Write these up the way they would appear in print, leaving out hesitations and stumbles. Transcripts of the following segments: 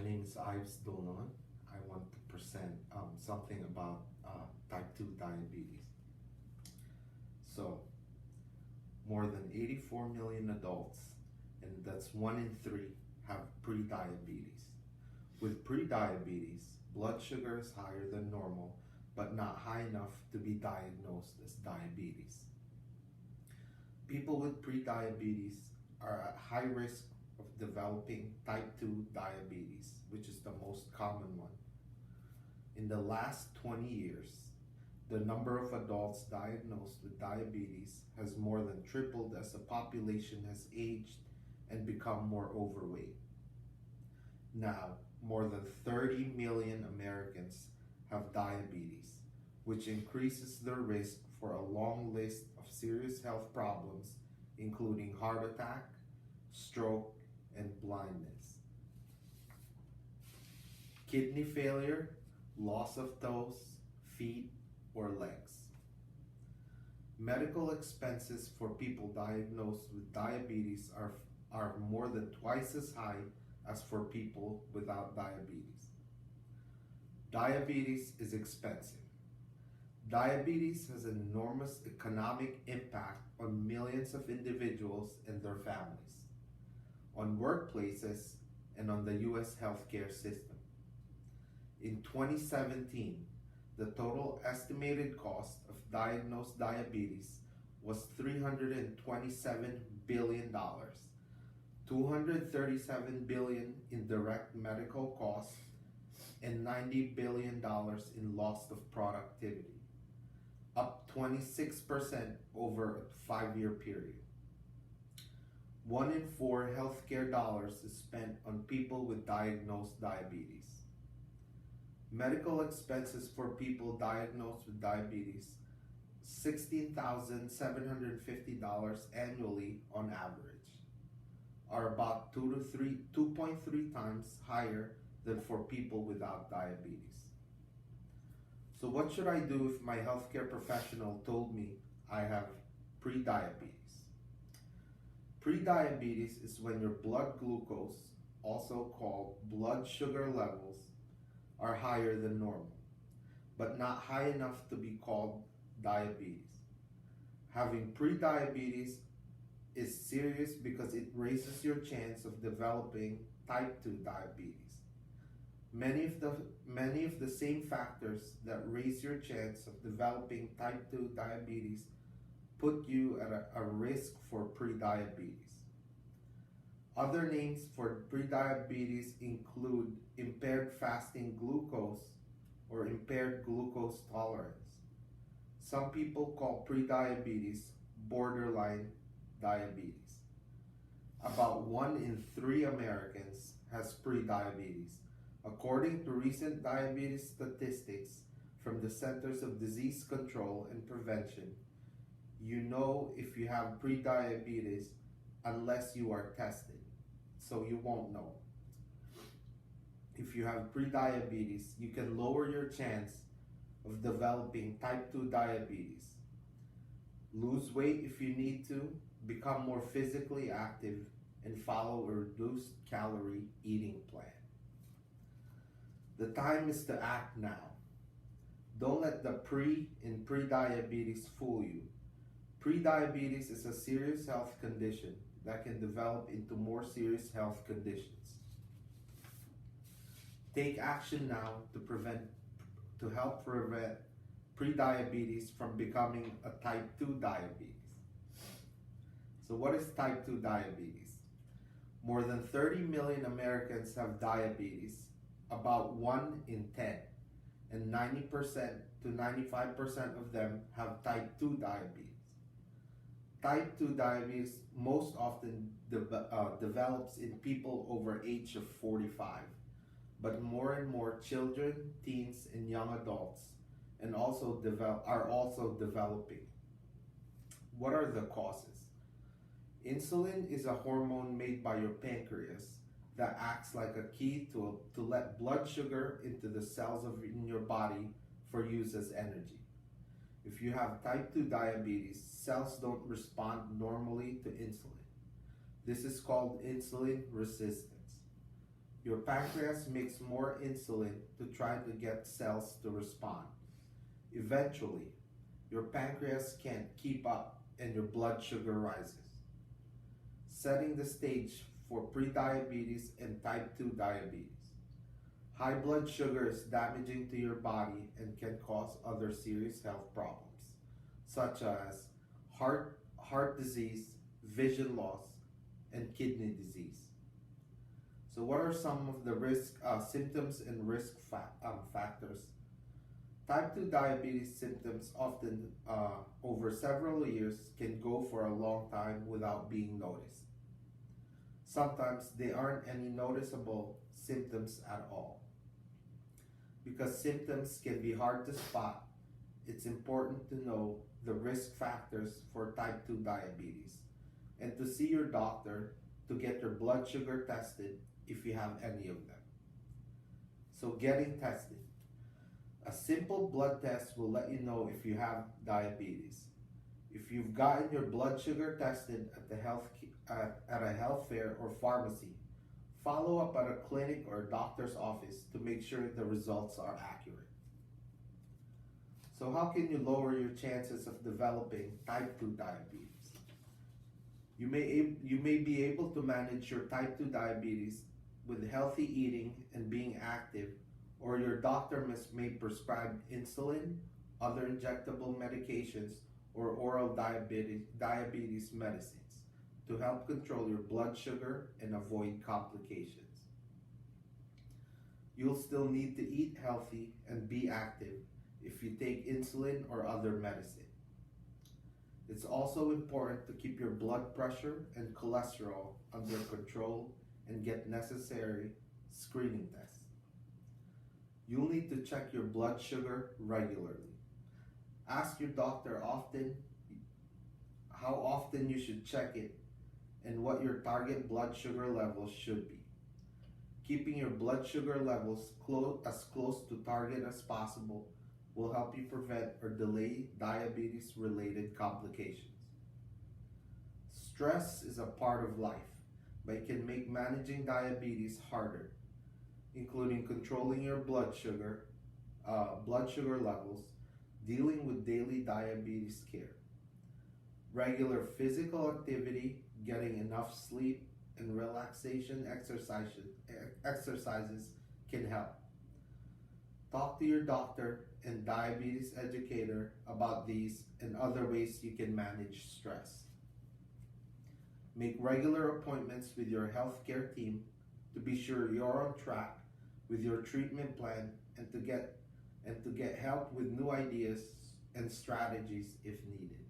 name is Ives Dolan. I want to present something about type 2 diabetes. So, more than 84 million adults, and that's 1 in 3, have prediabetes. With prediabetes, blood sugar is higher than normal, but not high enough to be diagnosed as diabetes. People with prediabetes are at high risk of developing type 2 diabetes, which is the most common one. In the last 20 years, the number of adults diagnosed with diabetes has more than tripled as the population has aged and become more overweight. Now, more than 30 million Americans have diabetes, which increases their risk for a long list of serious health problems, including heart attack, stroke, and blindness. Kidney failure, loss of toes, feet, or legs. Medical expenses for people diagnosed with diabetes are more than twice as high as for people without diabetes. Diabetes is expensive. Diabetes has an enormous economic impact on millions of individuals and their families, on workplaces, and on the U.S. healthcare system. In 2017, the total estimated cost of diagnosed diabetes was $327 billion, $237 billion in direct medical costs, and $90 billion in loss of productivity, up 26% over a 5-year period. 1 in 4 healthcare dollars is spent on people with diagnosed diabetes. Medical expenses for people diagnosed with diabetes, $16,750 annually on average, are about 2.3 times higher than for people without diabetes. So what should I do if my healthcare professional told me I have prediabetes? Prediabetes is when your blood glucose, also called blood sugar levels, are higher than normal, but not high enough to be called diabetes. Having prediabetes is serious because it raises your chance of developing type 2 diabetes. Many of the same factors that raise your chance of developing type 2 diabetes put you at a risk for prediabetes. Other names for prediabetes include impaired fasting glucose or impaired glucose tolerance. Some people call prediabetes borderline diabetes. About 1 in 3 Americans has prediabetes, according to recent diabetes statistics from the Centers of Disease Control and Prevention. You know if you have prediabetes unless you are tested, so you won't know. If you have prediabetes, you can lower your chance of developing type 2 diabetes. Lose weight if you need to, become more physically active, and follow a reduced calorie eating plan. The time is to act now. Don't let the in prediabetes fool you. Prediabetes is a serious health condition that can develop into more serious health conditions. Take action now to help prevent prediabetes from becoming a type 2 diabetes. So what is type 2 diabetes? More than 30 million Americans have diabetes, about 1 in 10, and 90% to 95% of them have type 2 diabetes. Type 2 diabetes most often develops in people over age of 45, but more and more children, teens, and young adults are also developing. What are the causes? Insulin is a hormone made by your pancreas that acts like a key to let blood sugar into the cells in your body for use as energy. If you have type 2 diabetes, cells don't respond normally to insulin. This is called insulin resistance. Your pancreas makes more insulin to try to get cells to respond. Eventually, your pancreas can't keep up and your blood sugar rises, setting the stage for prediabetes and type 2 diabetes. High blood sugar is damaging to your body and can cause other serious health problems, such as heart disease, vision loss, and kidney disease. So, what are some of the symptoms and risk factors? Type 2 diabetes symptoms often, over several years, can go for a long time without being noticed. Sometimes there aren't any noticeable symptoms at all. Because symptoms can be hard to spot, it's important to know the risk factors for type 2 diabetes and to see your doctor to get your blood sugar tested if you have any of them. So, getting tested. A simple blood test will let you know if you have diabetes. If you've gotten your blood sugar tested at a health fair or pharmacy, follow up at a clinic or a doctor's office to make sure the results are accurate. So how can you lower your chances of developing type 2 diabetes? You may be able to manage your type 2 diabetes with healthy eating and being active, or your doctor may prescribe insulin, other injectable medications, or oral diabetes medicines to help control your blood sugar and avoid complications. You'll still need to eat healthy and be active if you take insulin or other medicine. It's also important to keep your blood pressure and cholesterol under control and get necessary screening tests. You'll need to check your blood sugar regularly. Ask your doctor how often you should check it and what your target blood sugar levels should be. Keeping your blood sugar levels as close to target as possible will help you prevent or delay diabetes-related complications. Stress is a part of life, but it can make managing diabetes harder, including controlling your blood sugar levels, dealing with daily diabetes care. Regular physical activity, getting enough sleep, and relaxation exercises can help. Talk to your doctor and diabetes educator about these and other ways you can manage stress. Make regular appointments with your healthcare team to be sure you're on track with your treatment plan and to get help with new ideas and strategies if needed.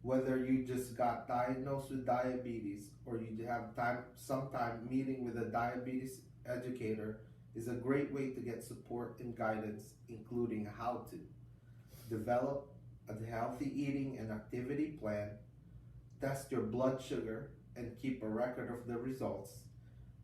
Whether you just got diagnosed with diabetes or you have some time meeting with a diabetes educator is a great way to get support and guidance, including how to develop a healthy eating and activity plan, test your blood sugar and keep a record of the results,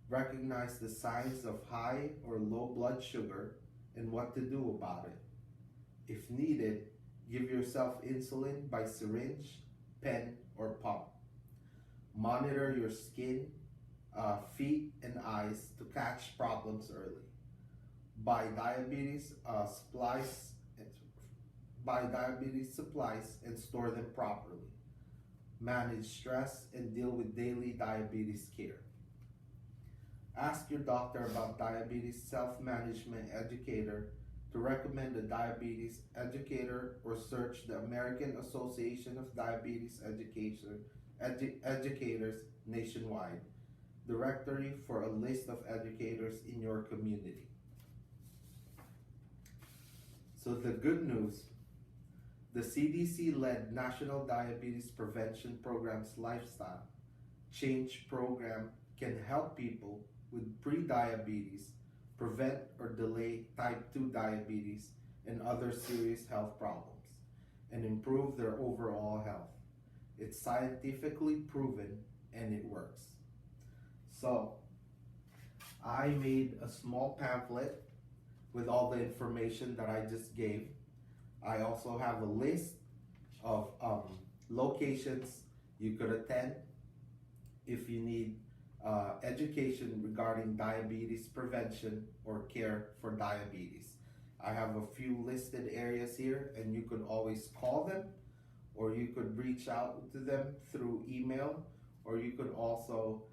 recognize the signs of high or low blood sugar and what to do about it. If needed, give yourself insulin by syringe, pen, or pump. Monitor your skin, feet, and eyes to catch problems early. Buy diabetes supplies and store them properly. Manage stress and deal with daily diabetes care. Ask your doctor about diabetes self-management educator to recommend a diabetes educator or search the American Association of Diabetes Educators nationwide directory for a list of educators in your community. So the good news, the CDC-led National Diabetes Prevention Program's Lifestyle Change Program can help people with prediabetes prevent or delay type 2 diabetes and other serious health problems and improve their overall health. It's scientifically proven and it works. So, I made a small pamphlet with all the information that I just gave. I also have a list of locations you could attend if you need education regarding diabetes prevention or care for diabetes. I have a few listed areas here, and you could always call them, or you could reach out to them through email, or you could also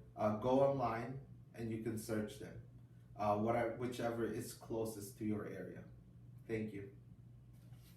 go online and you can search them, whichever is closest to your area. Thank you.